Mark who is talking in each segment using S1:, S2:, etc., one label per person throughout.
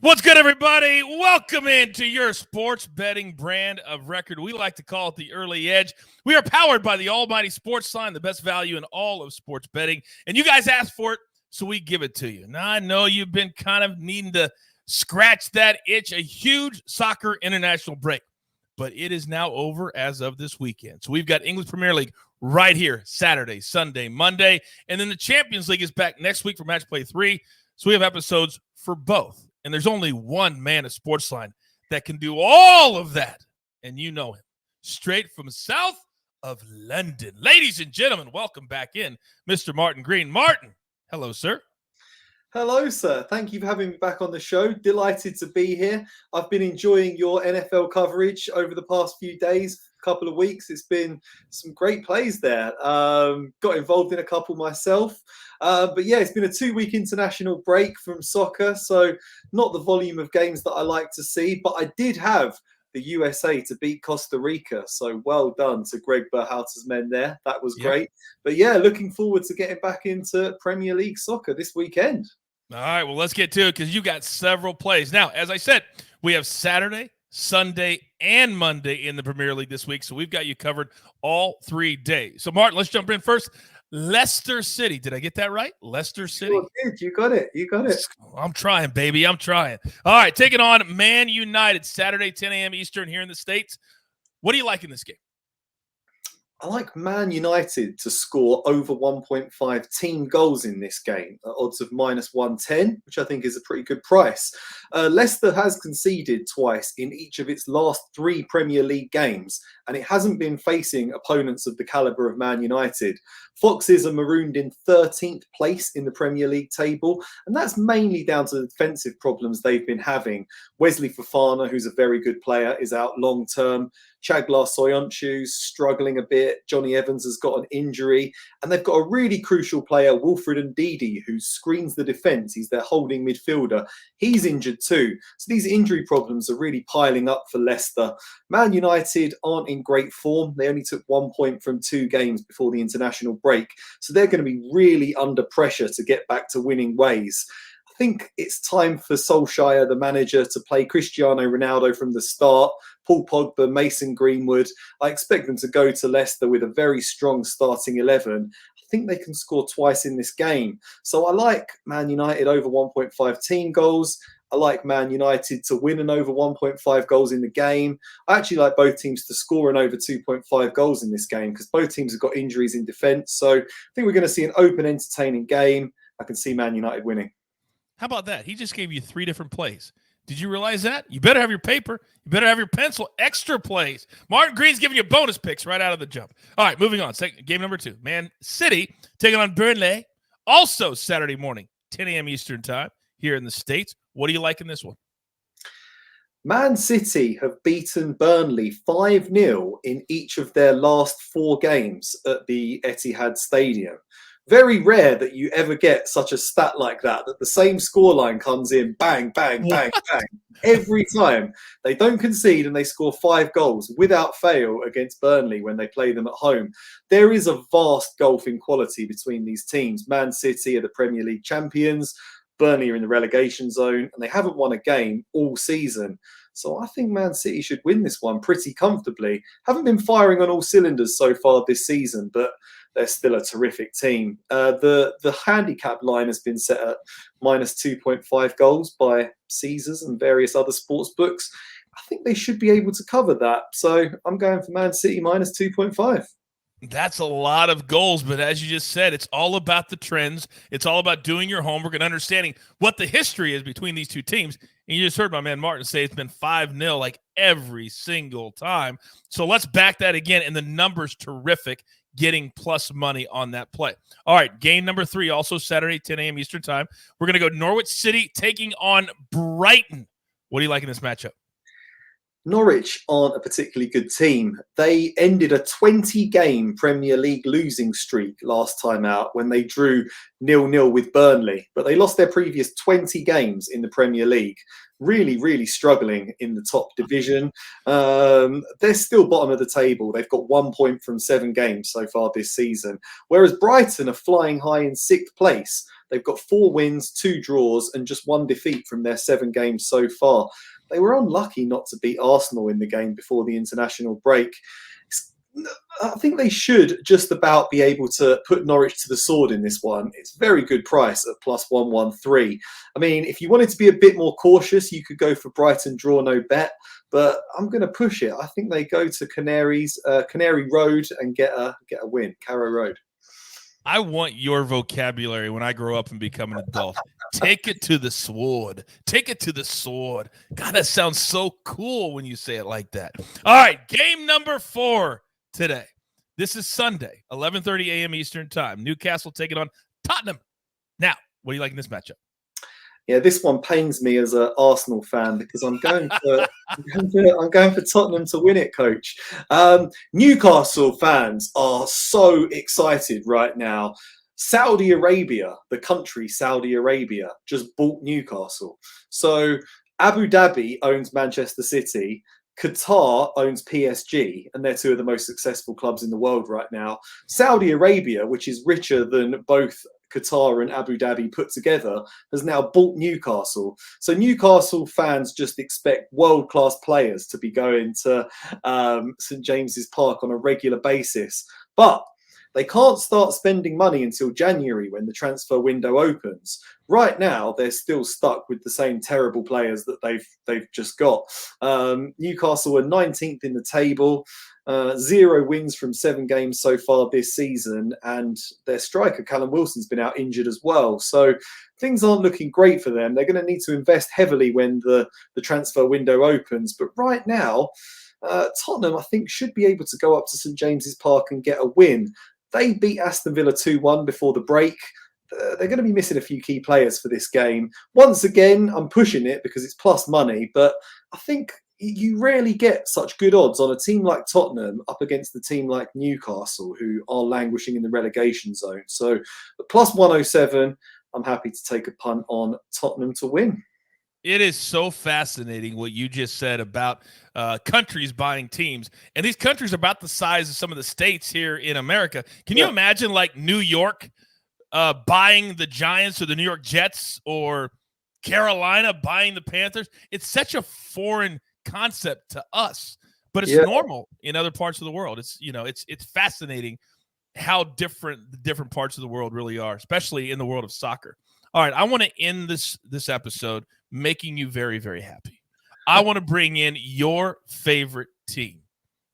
S1: What's good, everybody? Welcome into your sports betting brand of record. We like to call it the early edge. We are powered by the almighty SportsLine, the best value in all of sports betting. And you guys asked for it, so we give it to you. Now, I know you've been kind of needing to scratch that itch, a huge soccer international break. But it is now over as of this weekend. So we've got English Premier League right here, Saturday, Sunday, Monday. And then the Champions League is back next week for Match Play 3. So we have episodes for both. And there's only one man at SportsLine that can do all of that. And you know him. Straight from south of London. Ladies and gentlemen, welcome back in, Mr. Martin Green. Martin, hello, sir.
S2: Hello, sir. Thank you for having me back on the show. Delighted to be here. I've been enjoying your NFL coverage over the past few days, couple of weeks. It's been some great plays there. Got involved in a couple myself. But yeah, it's been a 2-week international break from soccer, so not the volume of games that I like to see, but I did have the USA to beat Costa Rica. So well done to Greg Berhalter's men there. That was great. But yeah, looking forward to getting back into Premier League soccer this weekend.
S1: All right, well, let's get to it because you got several plays. Now, as I said, we have Saturday, Sunday, and Monday in the Premier League this week, so we've got you covered all 3 days. So, Martin, let's jump in first. Leicester City. Did I get that right? Leicester City?
S2: You got it.
S1: I'm trying, baby. I'm trying. All right, taking on Man United, Saturday, 10 a.m. Eastern here in the States. What do you like in this game?
S2: I like Man United to score over 1.5 team goals in this game at odds of -110, which I think is a pretty good price. Leicester has conceded twice in each of its last 3 Premier League games, and it hasn't been facing opponents of the calibre of Man United. Foxes are marooned in 13th place in the Premier League table, and that's mainly down to the defensive problems they've been having. Wesley Fofana, who's a very good player, is out long term. Chaglar Soyuncu's struggling a bit. Johnny Evans has got an injury. And they've got a really crucial player, Wilfred Ndidi, who screens the defence. He's their holding midfielder. He's injured too. So these injury problems are really piling up for Leicester. Man United aren't in great form. They only took 1 point from 2 games before the international break. So they're going to be really under pressure to get back to winning ways. I think it's time for Solskjaer, the manager, to play Cristiano Ronaldo from the start, Paul Pogba, Mason Greenwood. I expect them to go to Leicester with a very strong starting 11. I think they can score twice in this game. So I like Man United over 1.5 team goals. I like Man United to win an over 1.5 goals in the game. I actually like both teams to score an over 2.5 goals in this game because both teams have got injuries in defence. So I think we're going to see an open, entertaining game. I can see Man United winning.
S1: How about that? He just gave you 3 different plays. Did you realize that? You better have your paper. You better have your pencil. Extra plays. Martin Green's giving you bonus picks right out of the jump. All right, moving on. Game number 2. Man City taking on Burnley. Also Saturday morning, 10 a.m. Eastern time here in the States. What do you like in this one?
S2: Man City have beaten Burnley 5-0 in each of their last 4 games at the Etihad Stadium. Very rare that you ever get such a stat like that the same scoreline comes in, bang, bang, bang, bang, every time. They don't concede and they score 5 goals without fail against Burnley when they play them at home. There is a vast gulf in quality between these teams. Man City are the Premier League champions. Burnley are in the relegation zone, and they haven't won a game all season. So I think Man City should win this one pretty comfortably. Haven't been firing on all cylinders so far this season, but they're still a terrific team. The handicap line has been set at -2.5 goals by Caesars and various other sports books. I think they should be able to cover that. So I'm going for Man City -2.5.
S1: That's a lot of goals, but as you just said, it's all about the trends. It's all about doing your homework and understanding what the history is between these two teams. And you just heard my man Martin say it's been 5-0 like every single time. So let's back that again, and the number's terrific, getting plus money on that play. All right, game number 3, also Saturday, 10 a.m. Eastern time. We're going to go Norwich City taking on Brighton. What do you like in this matchup?
S2: Norwich aren't a particularly good team. They ended a 20-game Premier League losing streak last time out when they drew 0-0 with Burnley. But they lost their previous 20 games in the Premier League. Really, really struggling in the top division. They're still bottom of the table. They've got 1 point from 7 games so far this season. Whereas Brighton are flying high in 6th place. They've got 4 wins, 2 draws, and just 1 defeat from their 7 games so far. They were unlucky not to beat Arsenal in the game before the international break. I think they should just about be able to put Norwich to the sword in this one. It's a very good price at plus 113. I mean, if you wanted to be a bit more cautious, you could go for Brighton draw no bet, but I'm going to push it. I think they go to Canary Road and get a win, Carrow Road.
S1: I want your vocabulary when I grow up and become an adult. Take it to the sword. Take it to the sword. God, that sounds so cool when you say it like that. All right, game number 4 today. This is Sunday, 11:30 a.m. Eastern Time. Newcastle taking on Tottenham. Now, what do you like in this matchup?
S2: Yeah, this one pains me as an Arsenal fan because I'm going for Tottenham to win it, Coach. Newcastle fans are so excited right now. Saudi Arabia, the country Saudi Arabia, just bought Newcastle. So Abu Dhabi owns Manchester City. Qatar owns PSG, and they're 2 of the most successful clubs in the world right now. Saudi Arabia, which is richer than both Qatar and Abu Dhabi put together, has now bought Newcastle. So Newcastle fans just expect world-class players to be going to St James's Park on a regular basis. But they can't start spending money until January when the transfer window opens. Right now, they're still stuck with the same terrible players that they've just got. Newcastle are 19th in the table, 0 wins from 7 games so far this season, and their striker Callum Wilson's been out injured as well. So things aren't looking great for them. They're going to need to invest heavily when the transfer window opens. But right now, Tottenham, I think, should be able to go up to St James's Park and get a win. They beat Aston Villa 2-1 before the break. They're going to be missing a few key players for this game. Once again, I'm pushing it because it's plus money, but I think you rarely get such good odds on a team like Tottenham up against a team like Newcastle, who are languishing in the relegation zone. So plus 107, I'm happy to take a punt on Tottenham to win.
S1: It is so fascinating what you just said about countries buying teams. And these countries are about the size of some of the states here in America. Can you imagine like New York buying the Giants or the New York Jets, or Carolina buying the Panthers? It's such a foreign concept to us, but it's normal in other parts of the world. It's, you know, it's fascinating how different the different parts of the world really are, especially in the world of soccer. All right, I want to end this episode making you very, very happy. I want to bring in your favorite team,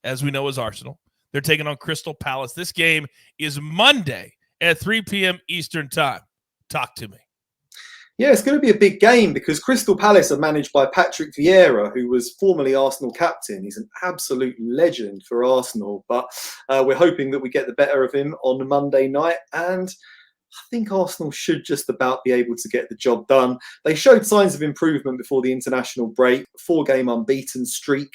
S1: as we know, is Arsenal. They're taking on Crystal Palace. This game is Monday at 3 p.m. Eastern Time. Talk to me.
S2: Yeah, it's going to be a big game because Crystal Palace are managed by Patrick Vieira, who was formerly Arsenal captain. He's an absolute legend for Arsenal, but we're hoping that we get the better of him on Monday night, and I think Arsenal should just about be able to get the job done. They showed signs of improvement before the international break, 4-game unbeaten streak,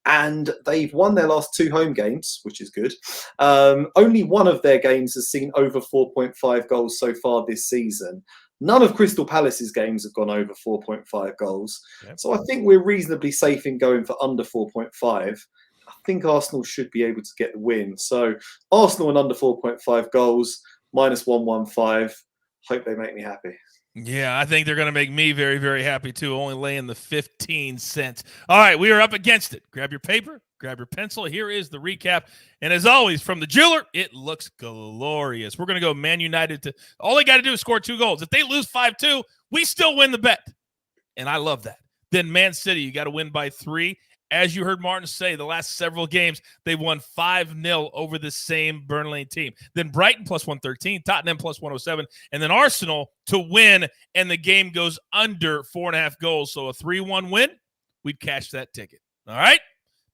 S2: and they've won their last 2 home games, which is good. Only one of their games has seen over 4.5 goals so far this season. None of Crystal Palace's games have gone over 4.5 goals. Yep. So I think we're reasonably safe in going for under 4.5. I think Arsenal should be able to get the win. So Arsenal and under 4.5 goals, minus 115. Hope they make me happy.
S1: Yeah, I think they're going to make me very, very happy too, only laying the 15 cents. All right, we are up against it. Grab your paper, grab your pencil. Here is the recap. And as always, from the jeweler, it looks glorious. We're going to go Man United. All they got to do is score 2 goals. If they lose 5-2, we still win the bet. And I love that. Then Man City, you got to win by 3. As you heard Martin say, the last several games, they won 5-0 over the same Burnley team. Then Brighton plus 113, Tottenham plus 107, and then Arsenal to win, and the game goes under 4.5 goals. So a 3-1 win, we'd cash that ticket. All right?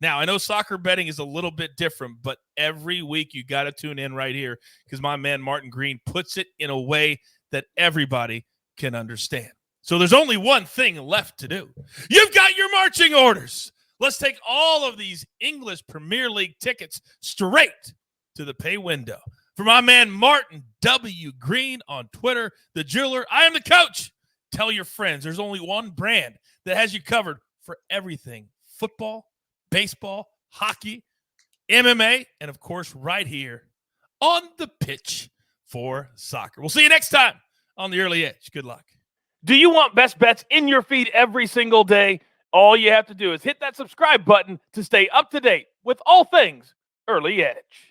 S1: Now, I know soccer betting is a little bit different, but every week you got to tune in right here because my man Martin Green puts it in a way that everybody can understand. So there's only one thing left to do. You've got your marching orders. Let's take all of these English Premier League tickets straight to the pay window. For my man Martin W. Green on Twitter, the jeweler, I am the coach. Tell your friends there's only one brand that has you covered for everything: football, baseball, hockey, MMA, and of course right here on the pitch for soccer. We'll see you next time on the Early Edge. Good luck.
S3: Do you want best bets in your feed every single day? All you have to do is hit that subscribe button to stay up to date with all things Early Edge.